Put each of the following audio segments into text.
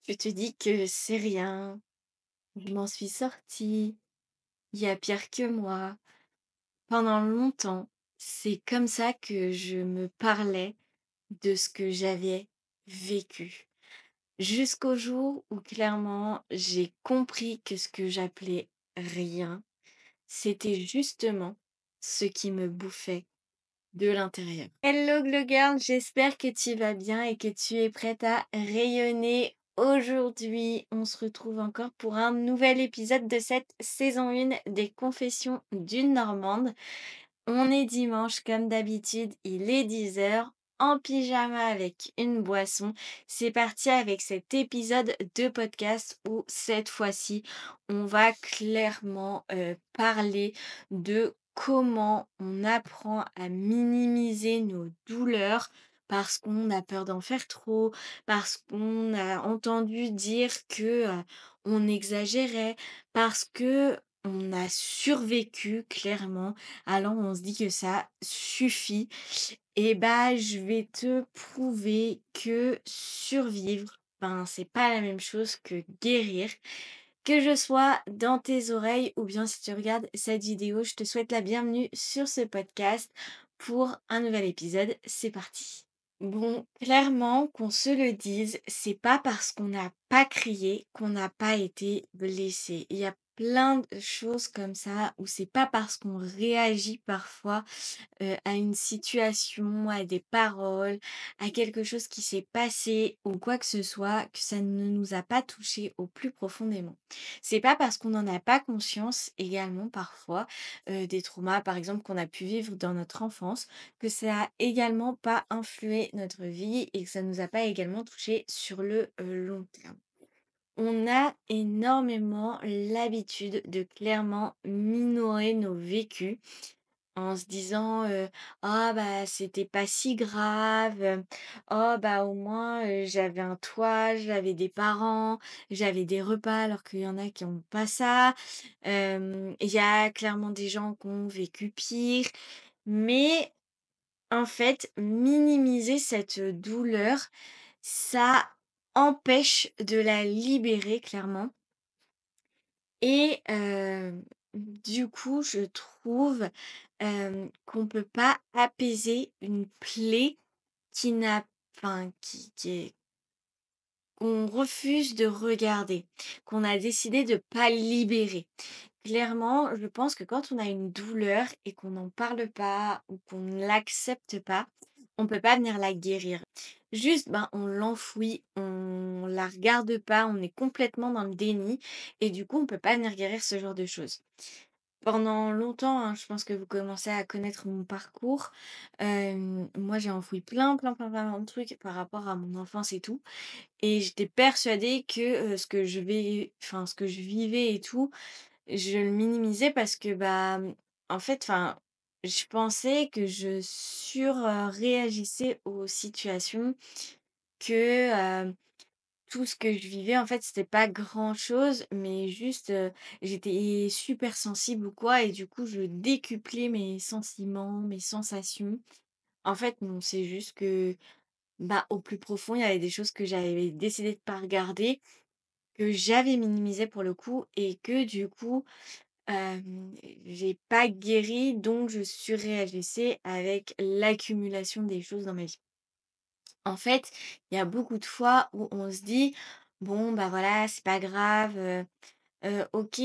Tu te dis que c'est rien, je m'en suis sortie, il y a pire que moi. Pendant longtemps, c'est comme ça que je me parlais de ce que j'avais vécu. Jusqu'au jour où clairement j'ai compris que ce que j'appelais rien, c'était justement ce qui me bouffait de l'intérieur. Hello Glow Girl, j'espère que tu vas bien et que tu es prête à rayonner. Aujourd'hui, on se retrouve encore pour un nouvel épisode de cette saison 1 des Confessions d'une Normande. On est dimanche comme d'habitude, il est 10 heures en pyjama avec une boisson. C'est parti avec cet épisode de podcast où cette fois-ci, on va clairement parler de comment on apprend à minimiser nos douleurs parce qu'on a peur d'en faire trop, parce qu'on a entendu dire que on exagérait, parce que on a survécu clairement, alors on se dit que ça suffit. Et bah, je vais te prouver que survivre, ben, c'est pas la même chose que guérir. Que je sois dans tes oreilles ou bien si tu regardes cette vidéo, je te souhaite la bienvenue sur ce podcast pour un nouvel épisode. C'est parti. Bon, clairement, qu'on se le dise, c'est pas parce qu'on n'a pas crié qu'on n'a pas été blessé. Il y a plein de choses comme ça où c'est pas parce qu'on réagit parfois à une situation, à des paroles, à quelque chose qui s'est passé ou quoi que ce soit, que ça ne nous a pas touchés au plus profondément. C'est pas parce qu'on n'en a pas conscience également parfois, des traumas par exemple qu'on a pu vivre dans notre enfance, que ça a également pas influé notre vie et que ça nous a pas également touchés sur le, long terme. On a énormément l'habitude de clairement minorer nos vécus en se disant, «Ah bah, c'était pas si grave, oh bah, au moins, j'avais un toit, j'avais des parents, j'avais des repas», alors qu'il y en a qui ont pas ça. Il y a clairement des gens qui ont vécu pire, mais en fait, minimiser cette douleur, ça empêche de la libérer clairement et du coup, je trouve, qu'on peut pas apaiser une plaie qui n'a enfin, qui est qu'on refuse de regarder, qu'on a décidé de pas libérer. Clairement, je pense que quand on a une douleur et qu'on n'en parle pas ou qu'on ne l'accepte pas, on peut pas venir la guérir. Juste, ben, on l'enfouit, on la regarde pas, on est complètement dans le déni et du coup, on peut pas venir guérir ce genre de choses. Pendant longtemps, hein, je pense que vous commencez à connaître mon parcours. Moi, j'ai enfoui plein de trucs par rapport à mon enfance et tout et j'étais persuadée que, ce que je vivais et tout, je le minimisais parce que, bah, en fait, enfin, je pensais que je réagissais aux situations, que, tout ce que je vivais, en fait, c'était pas grand-chose, mais juste, j'étais super sensible ou quoi et du coup, je décuplais mes sentiments, mes sensations. En fait, non, c'est juste que, bah, au plus profond, il y avait des choses que j'avais décidé de pas regarder, que j'avais minimisées pour le coup et que du coup, j'ai pas guéri, donc je surréagissais avec l'accumulation des choses dans ma vie. En fait, il y a beaucoup de fois où on se dit: «Bon, bah, voilà, c'est pas grave, OK,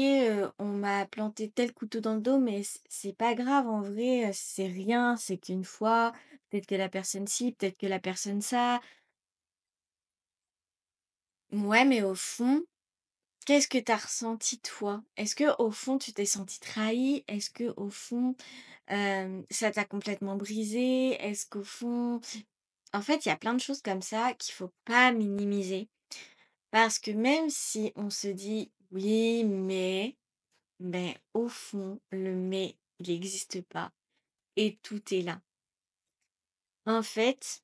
on m'a planté tel couteau dans le dos, mais c'est pas grave en vrai, c'est rien, c'est qu'une fois, peut-être que la personne ci, peut-être que la personne ça». Ouais, mais au fond, qu'est-ce que tu as ressenti toi? Est-ce que au fond, tu t'es senti trahi? Est-ce que au fond, ça t'a complètement brisé? Est-ce qu'au fond en fait, il y a plein de choses comme ça qu'il faut pas minimiser. Parce que même si on se dit: «Oui, mais», ben, au fond, le «mais», il n'existe pas et tout est là. En fait,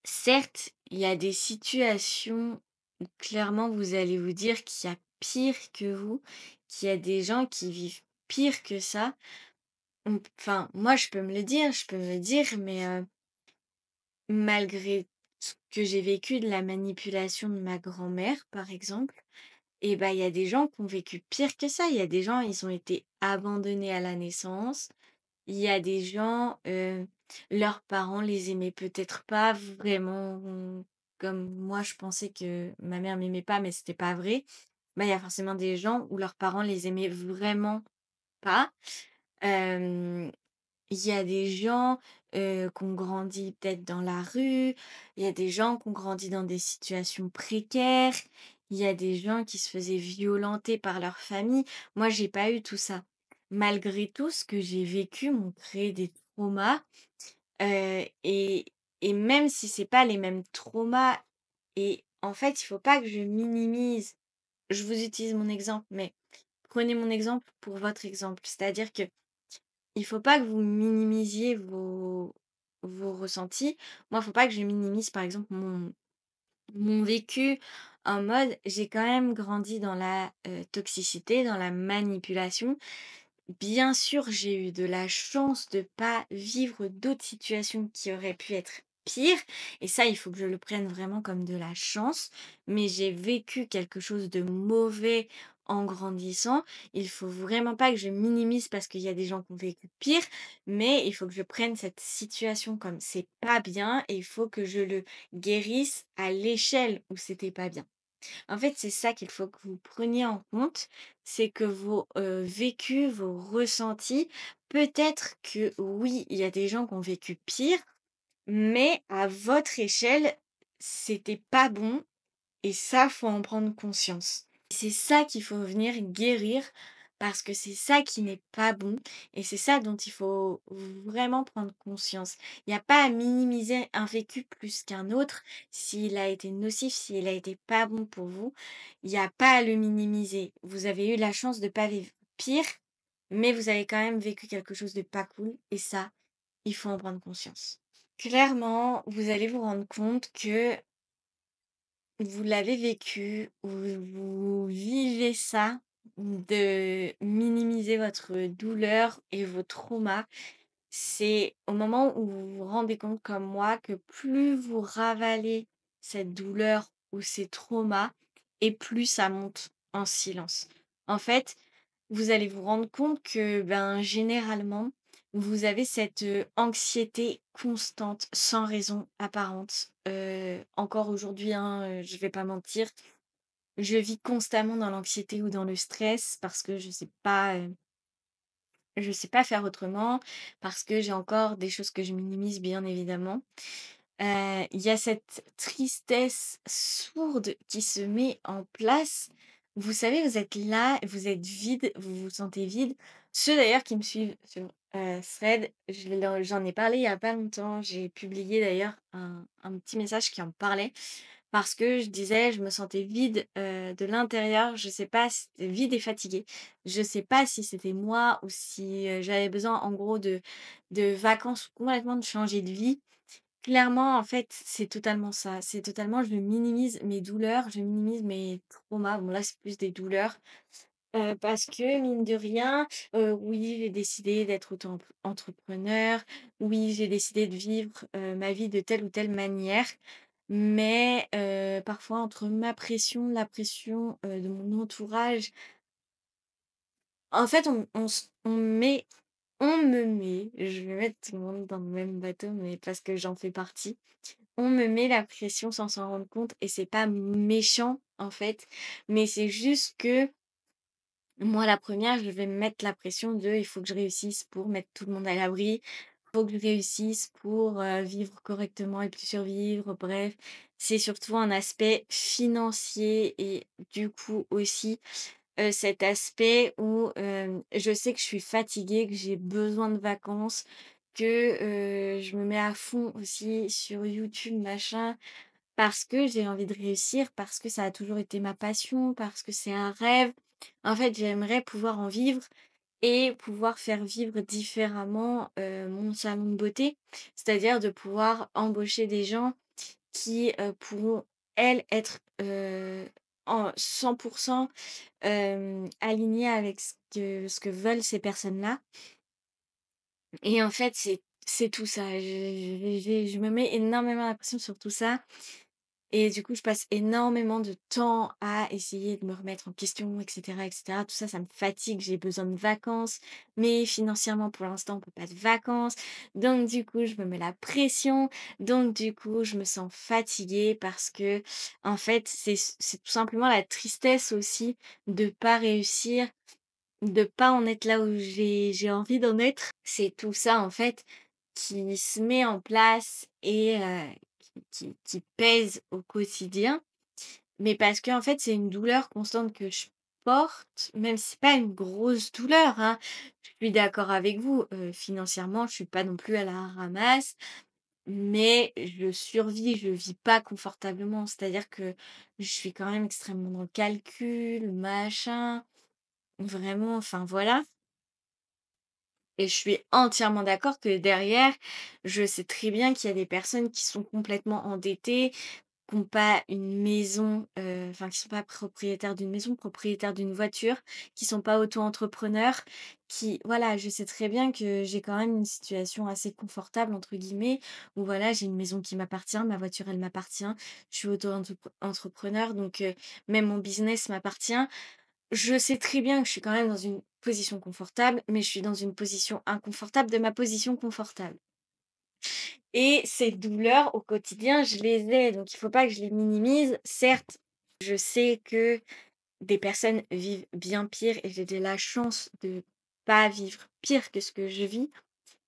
certes, il y a des situations où clairement vous allez vous dire qu'il y a pire que vous, qu'il y a des gens qui vivent pire que ça. Enfin, moi, je peux me le dire, mais malgré ce que j'ai vécu de la manipulation de ma grand-mère, par exemple, et bah, il y a des gens qui ont vécu pire que ça. Il y a des gens, ils ont été abandonnés à la naissance. Il y a des gens, leurs parents les aimaient peut-être pas vraiment, comme moi je pensais que ma mère m'aimait pas, mais c'était pas vrai. Bah, il y a forcément des gens où leurs parents les aimaient vraiment pas. Hem, il y a des gens, qui ont grandi peut-être dans la rue, il y a des gens qui ont grandi dans des situations précaires, il y a des gens qui se faisaient violenter par leur famille. Moi, j'ai pas eu tout ça. Malgré tout, ce que j'ai vécu m'ont créé des traumas, et même si c'est pas les mêmes traumas, et en fait, il faut pas que je minimise. Je vous utilise mon exemple, mais prenez mon exemple pour votre exemple. C'est-à-dire que il faut pas que vous minimisiez vos ressentis. Moi, il faut pas que je minimise, par exemple, mon vécu, en mode, j'ai quand même grandi dans la, toxicité, dans la manipulation. Bien sûr, j'ai eu de la chance de pas vivre d'autres situations qui auraient pu être pires, et ça, il faut que je le prenne vraiment comme de la chance, mais j'ai vécu quelque chose de mauvais en grandissant. Il faut vraiment pas que je minimise parce qu'il y a des gens qui ont vécu pire, mais il faut que je prenne cette situation comme c'est pas bien, et il faut que je le guérisse à l'échelle où c'était pas bien. En fait, c'est ça qu'il faut que vous preniez en compte, c'est que vos, vécus, vos ressentis, peut-être que oui, il y a des gens qui ont vécu pire, mais à votre échelle, c'était pas bon, et ça, faut en prendre conscience. C'est ça qu'il faut venir guérir, parce que c'est ça qui n'est pas bon, et c'est ça dont il faut vraiment prendre conscience. Il n'y a pas à minimiser un vécu plus qu'un autre. S'il a été nocif, s'il a été pas bon pour vous, il n'y a pas à le minimiser. Vous avez eu la chance de pas vivre pire, mais vous avez quand même vécu quelque chose de pas cool, et ça, il faut en prendre conscience. Clairement, vous allez vous rendre compte que vous l'avez vécu, ou vous vivez ça, de minimiser votre douleur et vos traumas. C'est au moment où vous vous rendez compte, comme moi, que plus vous ravalez cette douleur ou ces traumas, et plus ça monte en silence. En fait, vous allez vous rendre compte que, ben, généralement, vous avez cette, anxiété constante, sans raison apparente. Encore aujourd'hui, hein, je vais pas mentir, je vis constamment dans l'anxiété ou dans le stress, parce que je sais pas faire autrement, parce que j'ai encore des choses que je minimise, bien évidemment. Il y a cette tristesse sourde qui se met en place. Vous savez, vous êtes là, vous êtes vide, vous vous sentez vide. Ceux d'ailleurs qui me suivent sur, Threads, j'en ai parlé il y a pas longtemps. J'ai publié d'ailleurs un petit message qui en parlait, parce que je disais: «Je me sentais vide, de l'intérieur». Je sais pas si c'était vide et fatiguée. Je sais pas si c'était moi, ou si, j'avais besoin en gros de vacances, ou complètement de changer de vie. Clairement, en fait, c'est totalement ça. C'est totalement, je minimise mes douleurs, je minimise mes traumas. Bon, là, c'est plus des douleurs, parce que mine de rien, oui, j'ai décidé d'être auto-entrepreneur. Oui, j'ai décidé de vivre, ma vie de telle ou telle manière. Mais, parfois entre ma pression, la pression, de mon entourage, en fait, on me met, je vais mettre tout le monde dans le même bateau, mais parce que j'en fais partie. On me met la pression sans s'en rendre compte, et c'est pas méchant, en fait, mais c'est juste que moi, la première, je vais me mettre la pression de: «Il faut que je réussisse pour mettre tout le monde à l'abri, il faut que je réussisse pour, vivre correctement et puis survivre». Bref, c'est surtout un aspect financier, et du coup aussi, cet aspect où, je sais que je suis fatiguée, que j'ai besoin de vacances, que, je me mets à fond aussi sur YouTube, machin, parce que j'ai envie de réussir, parce que ça a toujours été ma passion, parce que c'est un rêve. En fait, j'aimerais pouvoir en vivre, et pouvoir faire vivre différemment, mon salon de beauté. C'est-à-dire de pouvoir embaucher des gens qui, pourront, elles, être, en 100 alignés avec ce que veulent ces personnes-là. Et en fait, c'est C'est tout ça. Je me mets énormément la pression sur tout ça et du coup, je passe énormément de temps à essayer de me remettre en question et cetera. Tout ça, ça me fatigue, j'ai besoin de vacances, mais financièrement, pour l'instant, on peut pas de vacances. Donc du coup, je me mets la pression. Donc du coup, je me sens fatiguée parce que, en fait, c'est tout simplement la tristesse aussi de pas réussir, de pas en être là où j'ai envie d'en être. C'est tout ça, en fait, qui se met en place et qui pèse au quotidien. Mais parce qu'en fait, c'est une douleur constante que je porte, même si c'est pas une grosse douleur, hein. Je suis d'accord avec vous, financièrement, je suis pas non plus à la ramasse, mais je survis, je vis pas confortablement. C'est-à-dire que je suis quand même extrêmement dans le calcul, machin, vraiment, enfin voilà. Et je suis entièrement d'accord que derrière, je sais très bien qu'il y a des personnes qui sont complètement endettées, qui ont pas une maison, enfin qui sont pas propriétaires d'une maison, propriétaires d'une voiture, qui sont pas auto-entrepreneurs, qui voilà, je sais très bien que j'ai quand même une situation assez «confortable» entre guillemets, où voilà, j'ai une maison qui m'appartient, ma voiture elle m'appartient, je suis entrepreneur donc même mon business m'appartient. Je sais très bien que je suis quand même dans une position confortable, mais je suis dans une position inconfortable de ma position confortable. Et ces douleurs au quotidien, je les ai, donc il faut pas que je les minimise. Certes, je sais que des personnes vivent bien pire et j'ai de la chance de pas vivre pire que ce que je vis.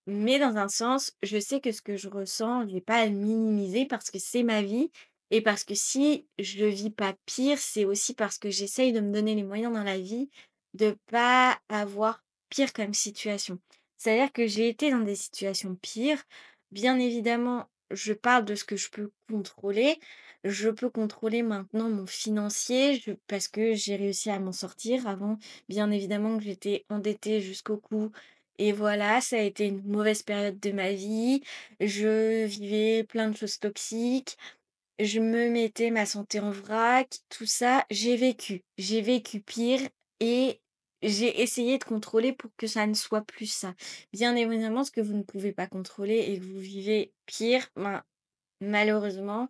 Mais dans un sens, je sais que ce que je ressens, je vais pas à le minimiser parce que c'est ma vie et parce que si je vis pas pire, c'est aussi parce que j'essaye de me donner les moyens dans la vie de pas avoir pire comme situation. C'est-à-dire que j'ai été dans des situations pires. Bien évidemment, je parle de ce que je peux contrôler. Je peux contrôler maintenant mon financier parce que j'ai réussi à m'en sortir. Avant, bien évidemment que j'étais endettée jusqu'au cou et voilà, ça a été une mauvaise période de ma vie. Je vivais plein de choses toxiques. Je me mettais ma santé en vrac. Tout ça, j'ai vécu. J'ai vécu pire et j'ai essayé de contrôler pour que ça ne soit plus ça. Bien évidemment, ce que vous ne pouvez pas contrôler et que vous vivez pire, ben, malheureusement,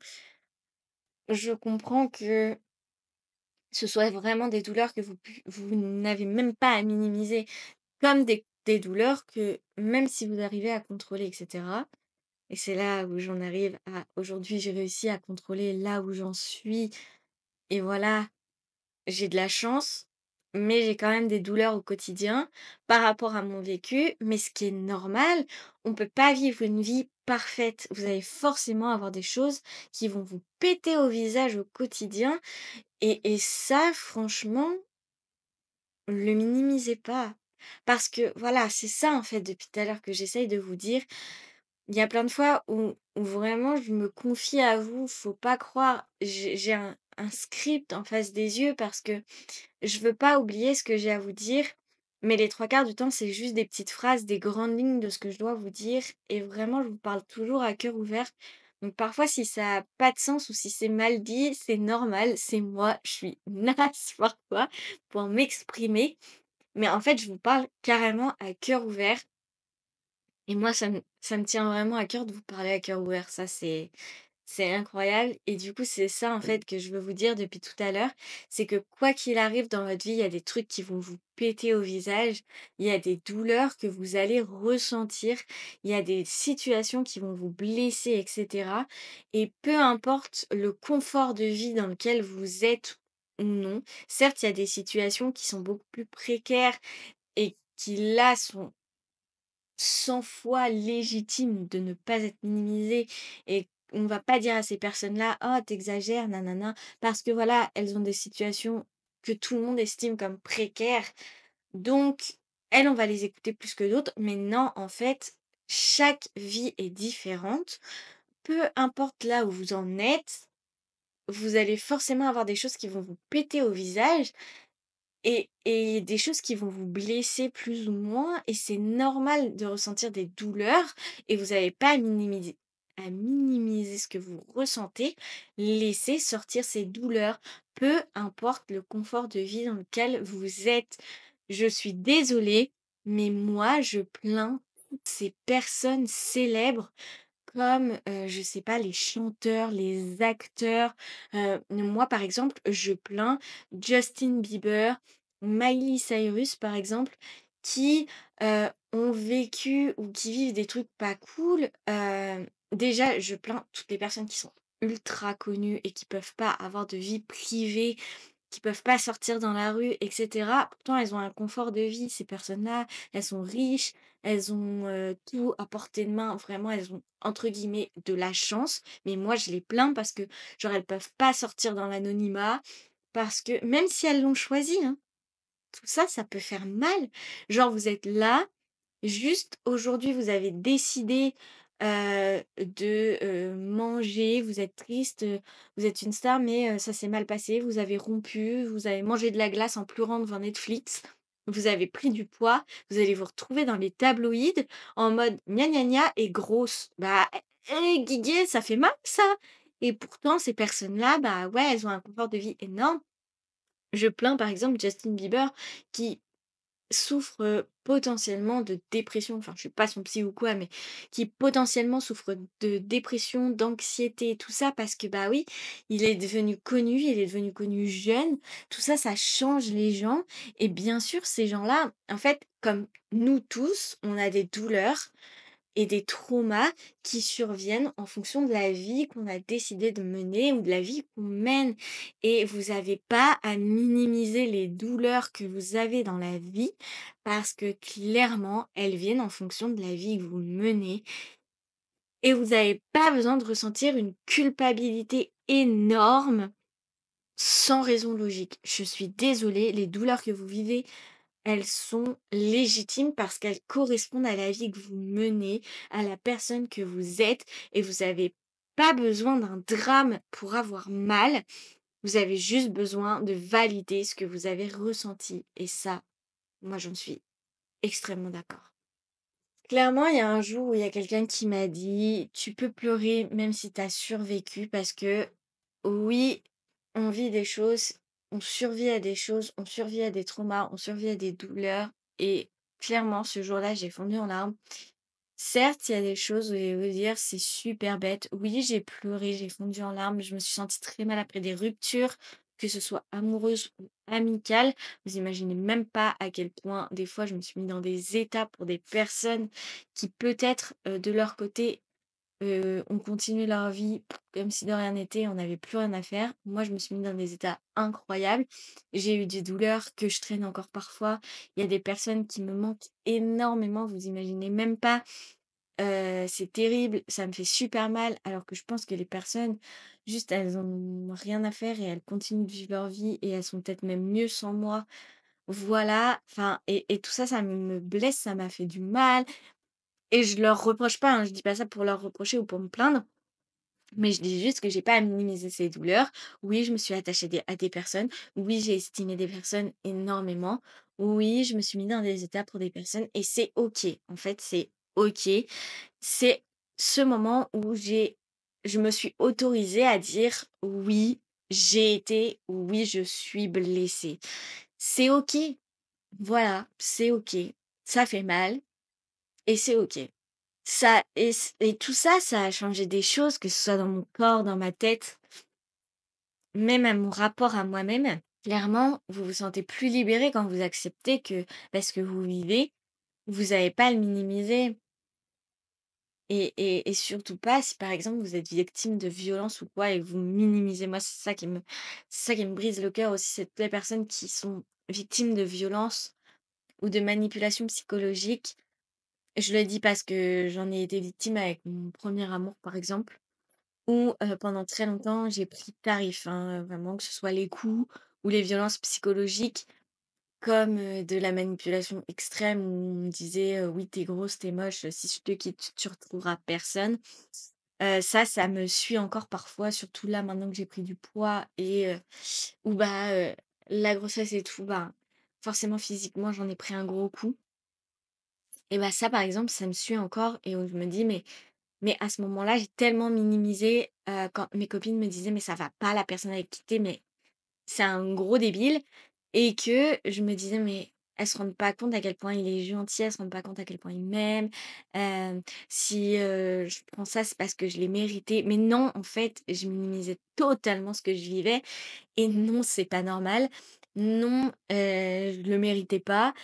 je comprends que ce soit vraiment des douleurs que vous n'avez même pas à minimiser. Comme des douleurs que même si vous arrivez à contrôler et cetera et c'est là où j'en arrive à aujourd'hui, j'ai réussi à contrôler là où j'en suis et voilà, j'ai de la chance, mais j'ai quand même des douleurs au quotidien par rapport à mon vécu, mais ce qui est normal, on peut pas vivre une vie parfaite. Vous allez forcément avoir des choses qui vont vous péter au visage au quotidien et ça franchement, le minimisez pas. Parce que voilà, c'est ça en fait depuis tout à l'heure que j'essaye de vous dire. Il y a plein de fois où vraiment je me confie à vous, faut pas croire. J'ai un script en face des yeux parce que je veux pas oublier ce que j'ai à vous dire. Mais les trois quarts du temps, c'est juste des petites phrases, des grandes lignes de ce que je dois vous dire. Et vraiment, je vous parle toujours à cœur ouvert. Donc parfois, si ça a pas de sens ou si c'est mal dit, c'est normal. C'est moi, je suis naze parfois pour m'exprimer. Mais en fait, je vous parle carrément à cœur ouvert et moi, ça me tient vraiment à cœur de vous parler à cœur ouvert. Ça, c'est incroyable et du coup, c'est ça, en fait, que je veux vous dire depuis tout à l'heure. C'est que quoi qu'il arrive dans votre vie, il y a des trucs qui vont vous péter au visage, il y a des douleurs que vous allez ressentir, il y a des situations qui vont vous blesser et cetera et peu importe le confort de vie dans lequel vous êtes ou non, certes, il y a des situations qui sont beaucoup plus précaires et qui là sont 100 fois légitime de ne pas être minimisées et on va pas dire à ces personnes-là: «Oh tu exagères, nanana», parce que voilà, elles ont des situations que tout le monde estime comme précaires. Donc elles, on va les écouter plus que d'autres, mais non, en fait, chaque vie est différente. Peu importe là où vous en êtes, vous allez forcément avoir des choses qui vont vous péter au visage et des choses qui vont vous blesser plus ou moins et c'est normal de ressentir des douleurs et vous n'avez pas à minimiser ce que vous ressentez. Laissez sortir ces douleurs, peu importe le confort de vie dans lequel vous êtes. Je suis désolée, mais moi, je plains toutes ces personnes célèbres comme, je sais pas, les chanteurs, les acteurs. Moi, par exemple, je plains Justin Bieber, Miley Cyrus, par exemple, qui, ont vécu ou qui vivent des trucs pas cool. Déjà, je plains toutes les personnes qui sont ultra connues et qui peuvent pas avoir de vie privée, qui peuvent pas sortir dans la rue et cetera. Pourtant, elles ont un confort de vie, ces personnes-là. Elles sont riches, elles ont, tout à portée de main. Vraiment, elles ont, entre guillemets, «de la chance». Mais moi, je les plains parce que, genre, elles peuvent pas sortir dans l'anonymat, parce que même si elles l'ont choisi, hein, tout ça, ça peut faire mal. Genre, vous êtes là, juste aujourd'hui, vous avez décidé, de, manger, vous êtes triste, vous êtes une star, mais ça s'est mal passé, vous avez rompu, vous avez mangé de la glace en pleurant devant Netflix, vous avez pris du poids, vous allez vous retrouver dans les tabloïds en mode gna gna gna et grosse. Bah, guigué, ça fait mal ça! Et pourtant ces personnes-là, bah, ouais, elles ont un confort de vie énorme. Je plains par exemple Justin Bieber qui souffre, potentiellement de dépression, enfin je suis pas son psy ou quoi, mais qui potentiellement souffre de dépression, d'anxiété et tout ça parce que, bah, oui, il est devenu connu jeune. Tout ça, ça change les gens et bien sûr ces gens-là, en fait, comme nous tous, on a des douleurs et des traumas qui surviennent en fonction de la vie qu'on a décidé de mener ou de la vie qu'on mène. Et vous n'avez pas à minimiser les douleurs que vous avez dans la vie parce que clairement, elles viennent en fonction de la vie que vous menez. Et vous n'avez pas besoin de ressentir une culpabilité énorme sans raison logique. Je suis désolée, les douleurs que vous vivez, elles sont légitimes parce qu'elles correspondent à la vie que vous menez, à la personne que vous êtes et vous avez pas besoin d'un drame pour avoir mal. Vous avez juste besoin de valider ce que vous avez ressenti et ça, moi, j'en suis extrêmement d'accord. Clairement, il y a un jour où il y a quelqu'un qui m'a dit: «Tu peux pleurer même si tu as survécu» parce que oui, on vit des choses, on survit à des choses, on survit à des traumas, on survit à des douleurs et clairement, ce jour-là, j'ai fondu en larmes. Certes, il y a des choses où je vais vous dire, c'est super bête. Oui, j'ai pleuré, j'ai fondu en larmes, je me suis sentie très mal après des ruptures, que ce soit amoureuses ou amicales. Vous imaginez même pas à quel point, des fois, je me suis mis dans des états pour des personnes qui, peut-être, de leur côté, ont continué leur vie comme si de rien n'était, on n'avait plus rien à faire. Moi, je me suis mis dans des états incroyables. J'ai eu des douleurs que je traîne encore parfois. Il y a des personnes qui me manquent énormément, vous imaginez même pas. C'est terrible, ça me fait super mal, alors que je pense que les personnes, juste, elles ont rien à faire et elles continuent de vivre leur vie et elles sont peut-être même mieux sans moi. Voilà, enfin et tout ça, ça me blesse, ça m'a fait du mal et je leur reproche pas, hein, je dis pas ça pour leur reprocher ou pour me plaindre, mais je dis juste que j'ai pas à minimiser ces douleurs. Oui, je me suis attachée à des personnes. Oui, j'ai estimé des personnes énormément. Oui, je me suis mis dans des états pour des personnes et c'est OK. En fait, c'est OK. C'est ce moment où je me suis autorisée à dire: «Oui, j'ai été oui, je suis blessée». C'est OK. Voilà, c'est OK. Ça fait mal et c'est OK. Ça et tout ça, ça a changé des choses, que ce soit dans mon corps, dans ma tête, même à mon rapport à moi-même. Clairement, vous vous sentez plus libéré quand vous acceptez que, parce que vous vivez, vous avez pas à le minimiser. Et surtout pas si, par exemple, vous êtes victime de violence ou quoi et que vous minimisez. Moi, c'est ça qui me brise le cœur aussi, c'est toutes les personnes qui sont victimes de violence ou de manipulation psychologique. Je le dis parce que j'en ai été victime avec mon premier amour, par exemple, où, pendant très longtemps, j'ai pris tarif, hein, vraiment, que ce soit les coups ou les violences psychologiques comme, de la manipulation extrême où on me disait: «Oui, t'es grosse, t'es moche, si je te quitte, tu retrouveras personne». Ça me suit encore parfois, surtout là, maintenant que j'ai pris du poids et où, bah, la grossesse et tout, bah, forcément physiquement, j'en ai pris un gros coup et bah, ça, par exemple, ça me suit encore et où je me dis: «Mais à ce moment-là, j'ai tellement minimisé», quand mes copines me disaient: «Mais ça va pas, la personne avec qui tu mais c'est un gros débile» et que je me disais: «Mais elles se rendent pas compte à quel point il est gentil, elles se rendent pas compte à quel point il m'aime. Si, je prends ça, c'est parce que je l'ai mérité. Mais non, en fait, je minimisais totalement ce que je vivais et non, c'est pas normal. Non, je le méritais pas,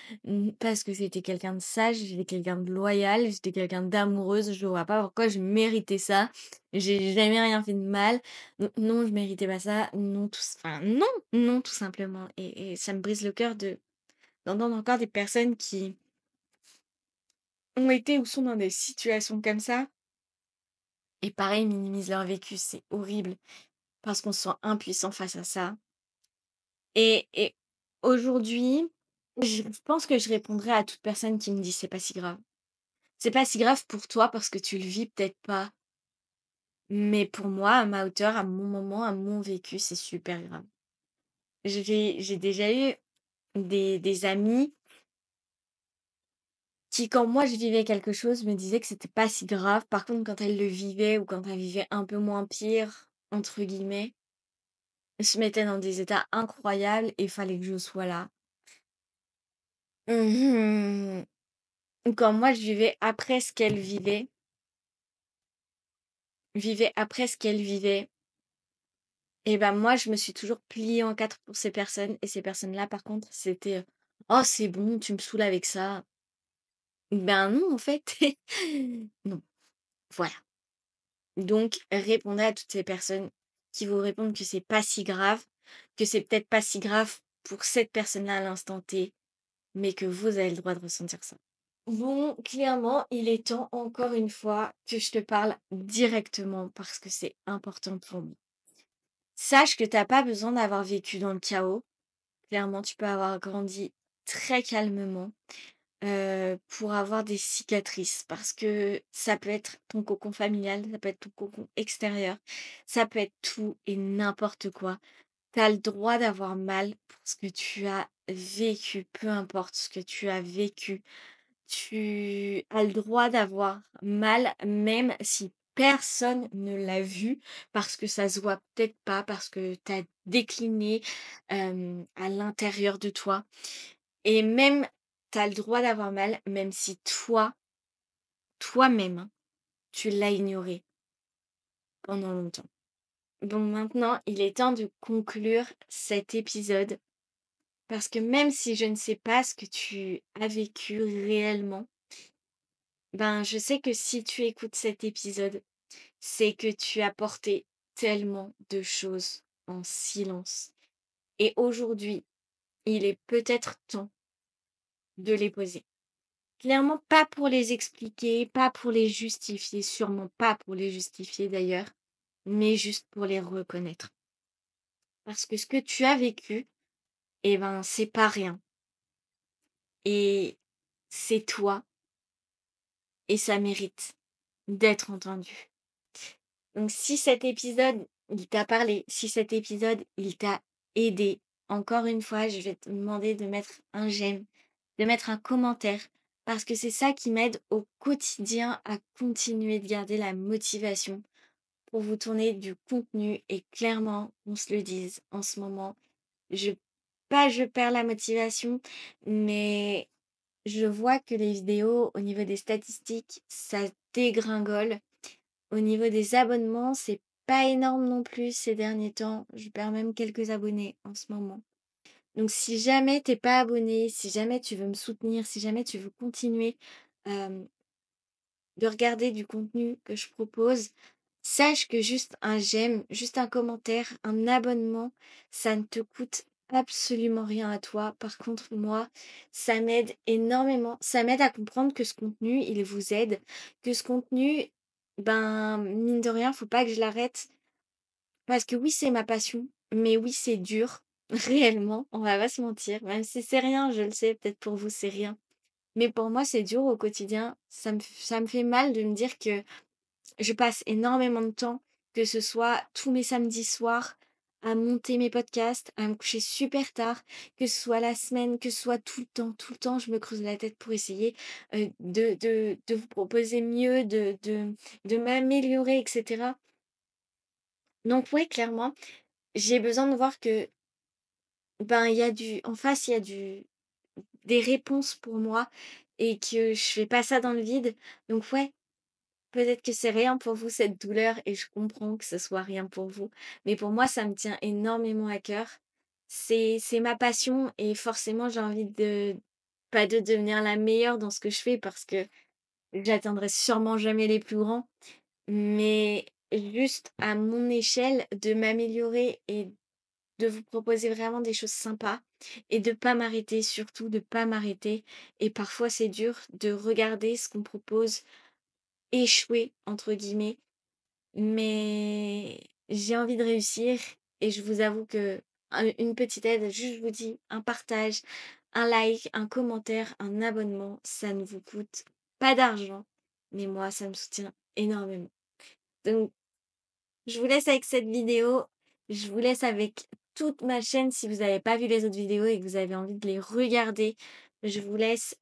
parce que c'était quelqu'un de sage, j'étais quelqu'un de loyal, j'étais quelqu'un d'amoureuse, je vois pas pourquoi je méritais ça. J'ai jamais rien fait de mal. Donc non, je méritais pas ça. Non, enfin non, non, tout simplement et ça me brise le cœur de d'entendre encore des personnes qui ont été ou sont dans des situations comme ça et pareil, minimisent leur vécu. C'est horrible parce qu'on se sent impuissant face à ça. Et aujourd'hui, je pense que je répondrais à toute personne qui me dit: «C'est pas si grave». C'est pas si grave pour toi parce que tu le vis peut-être pas, mais pour moi, à ma hauteur, à mon moment, à mon vécu, c'est super grave. J'ai déjà eu des amis qui, quand moi je vivais quelque chose, me disaient que c'était pas si grave. Par contre, quand elles le vivaient ou quand elles vivaient un peu moins «pire» entre guillemets, elles se mettaient dans des états incroyables et il fallait que je sois là. Mmh. Quand moi je vivais après ce qu'elle vivait, et ben moi je me suis toujours pliée en 4 pour ces personnes et ces personnes-là par contre c'était, «Oh c'est bon, tu me saoules avec ça». Ben non en fait. Non, voilà. Donc répondez à toutes ces personnes qui vous répondent que c'est pas si grave, que c'est peut-être pas si grave pour cette personne-là à l'instant T, mais que vous avez le droit de ressentir ça. Bon, clairement, il est temps encore une fois que je te parle directement parce que c'est important pour moi. Sache que t'as pas besoin d'avoir vécu dans le chaos. Clairement, tu peux avoir grandi très calmement pour avoir des cicatrices parce que ça peut être ton cocon familial, ça peut être ton cocon extérieur, ça peut être tout et n'importe quoi. Tu as le droit d'avoir mal pour ce que tu as vécu, peu importe ce que tu as vécu. Tu as le droit d'avoir mal, même si personne ne l'a vu, parce que ça se voit peut-être pas, parce que tu as décliné, à l'intérieur de toi et même tu as le droit d'avoir mal, même si toi, toi-même, hein, tu l'as ignoré pendant longtemps. Bon, maintenant, il est temps de conclure cet épisode parce que même si je ne sais pas ce que tu as vécu réellement, ben, je sais que si tu écoutes cet épisode, c'est que tu as porté tellement de choses en silence. Et aujourd'hui, il est peut-être temps de les poser. Clairement, pas pour les expliquer, pas pour les justifier, sûrement pas pour les justifier d'ailleurs, mais juste pour les reconnaître. Parce que ce que tu as vécu, eh ben, c'est pas rien. Et c'est toi, et ça mérite d'être entendu. Donc si cet épisode, il t'a parlé, si cet épisode, il t'a aidé, encore une fois, je vais te demander de mettre un j'aime, de mettre un commentaire, parce que c'est ça qui m'aide au quotidien à continuer de garder la motivation pour vous tourner du contenu. Et clairement, on se le dise, en ce moment, je, pas je perds la motivation, mais je vois que les vidéos, au niveau des statistiques, ça dégringole. Au niveau des abonnements, c'est pas énorme non plus ces derniers temps. Je perds même quelques abonnés en ce moment. Donc si jamais t'es pas abonné, si jamais tu veux me soutenir, si jamais tu veux continuer euh, de regarder du contenu que je propose, sache que juste un j'aime, juste un commentaire, un abonnement, ça ne te coûte absolument rien à toi. Par contre, moi, ça m'aide énormément. Ça m'aide à comprendre que ce contenu, il vous aide, que ce contenu, ben, mine de rien, faut pas que je l'arrête. Parce que oui, c'est ma passion, mais oui, c'est dur, réellement, on va pas se mentir. Même si c'est rien, je le sais, peut-être pour vous, c'est rien. Mais pour moi, c'est dur au quotidien. Ça me fait mal de me dire que je passe énormément de temps, que ce soit tous mes samedis soirs, à monter mes podcasts, à me coucher super tard, que ce soit la semaine, que ce soit tout le temps, je me creuse la tête pour essayer de vous proposer mieux, de m'améliorer, etc. Donc ouais, clairement, j'ai besoin de voir que ben il y a du, en face, il y a des réponses pour moi et que je fais pas ça dans le vide. Donc ouais, peut-être que c'est rien pour vous cette douleur et je comprends que ce soit rien pour vous, mais pour moi, ça me tient énormément à cœur. C'est ma passion et forcément, j'ai envie de pas de devenir la meilleure dans ce que je fais parce que j'atteindrai sûrement jamais les plus grands, mais juste à mon échelle, de m'améliorer et de vous proposer vraiment des choses sympas et de pas m'arrêter, surtout de pas m'arrêter et parfois c'est dur de regarder ce qu'on propose «échouer» entre guillemets, mais j'ai envie de réussir et je vous avoue que une petite aide, juste je vous dis un partage, un like, un commentaire, un abonnement, ça ne vous coûte pas d'argent, mais moi ça me soutient énormément. Donc je vous laisse avec cette vidéo. Je vous laisse avec toute ma chaîne si vous n'avez pas vu les autres vidéos et que vous avez envie de les regarder. Je vous laisse,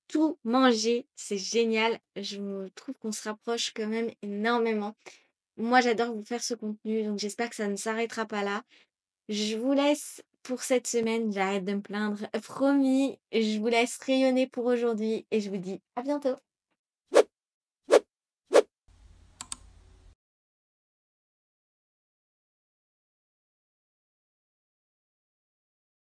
tout manger, c'est génial. Je me trouve qu'on se rapproche quand même énormément. Moi, j'adore vous faire ce contenu, donc j'espère que ça ne s'arrêtera pas là. Je vous laisse pour cette semaine, j'arrête de me plaindre. Promis, je vous laisse rayonner pour aujourd'hui et je vous dis à bientôt.